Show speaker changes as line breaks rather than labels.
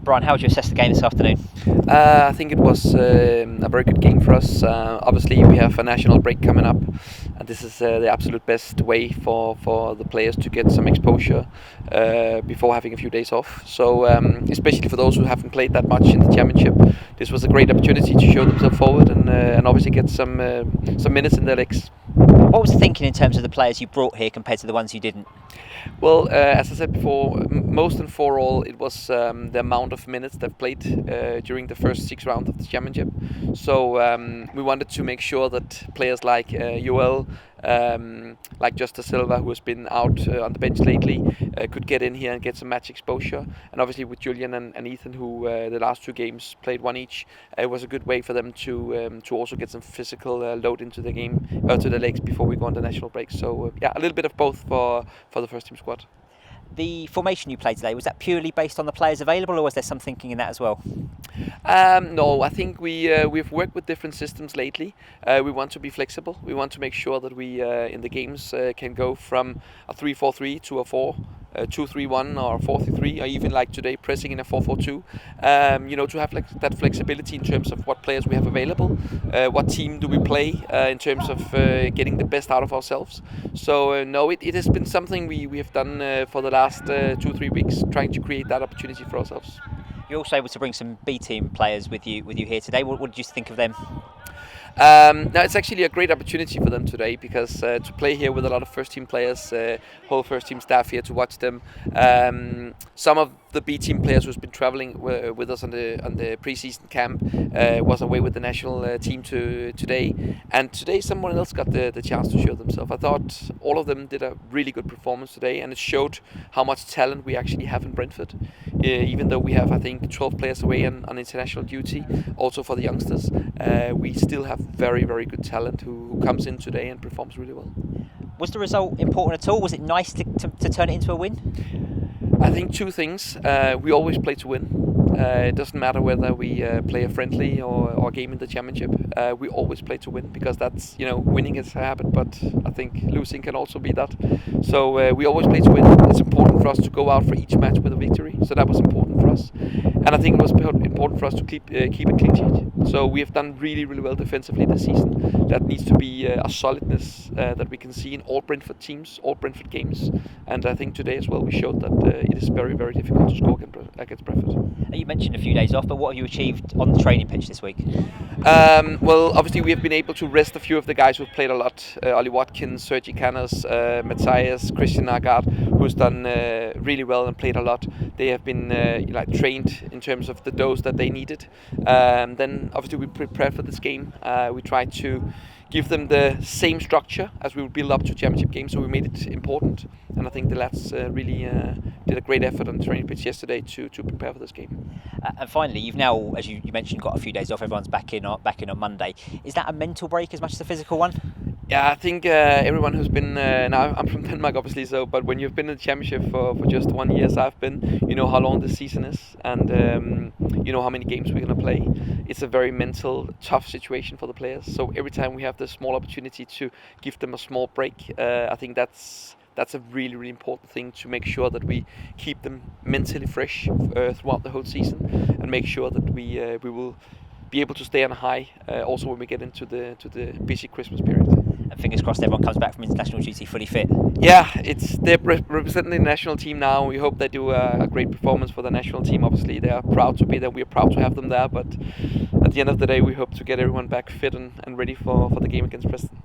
Brian, how would you assess the game this afternoon?
I think it was a very good game for us. Obviously, we have a national break coming up, and this is the absolute best way for the players to get some exposure before having a few days off. So, especially for those who haven't played that much in the championship, this was a great opportunity to show themselves forward and obviously get some minutes in their legs.
What was the thinking in terms of the players you brought here compared to the ones you didn't?
Well, as I said before, most and for all, it was the amount of minutes they've played during the first 6 rounds of the championship. So we wanted to make sure that players like Joel, like Justice Silva, who has been out on the bench lately, could get in here and get some match exposure. And obviously with Julian and Ethan, who the last 2 games played 1 each, it was a good way for them to also get some physical load into the game, to the legs before we go on the national break. So yeah, a little bit of both for the first team squad.
The formation you played today, was that purely based on the players available, or was there some thinking in that as well?
No, I think we've worked with different systems lately. We want to be flexible. We want to make sure that we in the games can go from a 3-4-3 to a 2-3-1 or 4-3, or even like today pressing in a 4-4-2. To have that flexibility in terms of what players we have available, what team do we play in terms of getting the best out of ourselves. So no, it has been something we have done for the last 2-3 weeks, trying to create that opportunity for ourselves.
You're also able to bring some B team players with you here today. What did you think of them?
Now it's actually a great opportunity for them today because to play here with a lot of first team players, whole first team staff here to watch them. Some of the B team players who's been traveling with us on the pre-season camp was away with the national team today, and today someone else got the chance to show themselves. I thought all of them did a really good performance today, and it showed how much talent we actually have in Brentford. Even though we have, I think, 12 players away on international duty, also for the youngsters, we still have very, very good talent who comes in today and performs really well.
Was the result important at all? Was it nice to turn it into a win?
I think 2 things. We always play to win. It doesn't matter whether we play a friendly or a game in the championship. We always play to win because that's, winning is a habit, but I think losing can also be that. So we always play to win. It's important for us to go out for each match with a victory. So that was important for us. And I think it was important for us to keep a clean sheet. So we have done really, really well defensively this season. That needs to be a solidness that we can see in all Brentford teams, all Brentford games. And I think today as well we showed that it is very, very difficult to score against Brentford.
You mentioned a few days off, but what have you achieved on the training pitch this week?
Well, obviously we have been able to rest a few of the guys who've played a lot. Ollie Watkins, Sergi Canas, Matthias, Christian Agard, who's done really well and played a lot. They have been trained in terms of the dose that they needed. Then obviously we prepared for this game. We tried to give them the same structure as we would build up to championship games, so we made it important. And I think the lads really did a great effort on the training pitch yesterday to prepare for this game.
And finally, you've now, as you mentioned, got a few days off. Everyone's back in on Monday. Is that a mental break as much as a physical one?
Yeah, I think everyone who's been now I'm from Denmark, obviously. So, but when you've been in the championship for just 1 year, as I've been, you know how long the season is, and you know how many games we're gonna play. It's a very mental, tough situation for the players. So every time we have this small opportunity to give them a small break, I think that's a really, really important thing to make sure that we keep them mentally fresh throughout the whole season, and make sure that we will be able to stay on a high also when we get into the busy Christmas period.
And fingers crossed everyone comes back from international duty fully fit.
Yeah, they're representing the national team now. We hope they do a great performance for the national team. Obviously, they are proud to be there. We are proud to have them there. But at the end of the day, we hope to get everyone back fit and ready for the game against Preston.